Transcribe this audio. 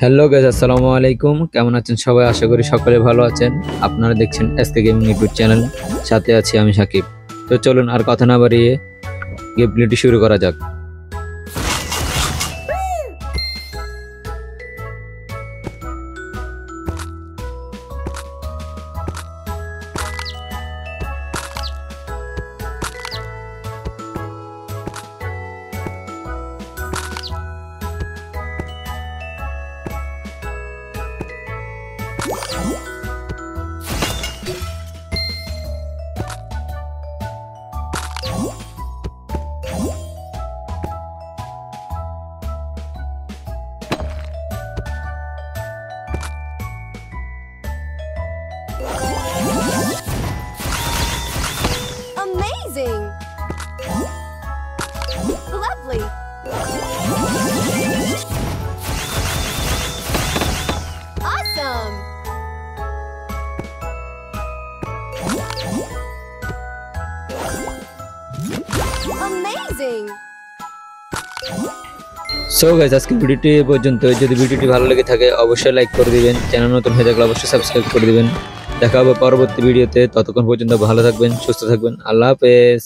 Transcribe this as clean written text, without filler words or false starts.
Hello guys, আসসালামু আলাইকুম। কেমন আছেন সবাই? আশা করি সকলে ভালো আছেন। আপনারা দেখছেন এসকে গেমিং ইউটিউব চ্যানেল, সাথে আছি আমি সাকিব। তো চলুন আর কথা না বাড়িয়ে গেম প্লেটি শুরু করা যাক। Amazing! Lovely! Awesome! Amazing! So guys, আজকে ভিডিওটি এ পর্যন্ত। যদি ভিডিওটি ভালো লেগে থাকে অবশ্যই লাইক করে দিবেন, চ্যানেল নতুন হয়ে থাকলে অবশ্যই সাবস্ক্রাইব করে দিবেন। দেখা হবে পরবর্তী ভিডিওতে। ততক্ষণ পর্যন্ত ভালো থাকবেন, সুস্থ থাকবেন। আল্লাহ হাফেজ।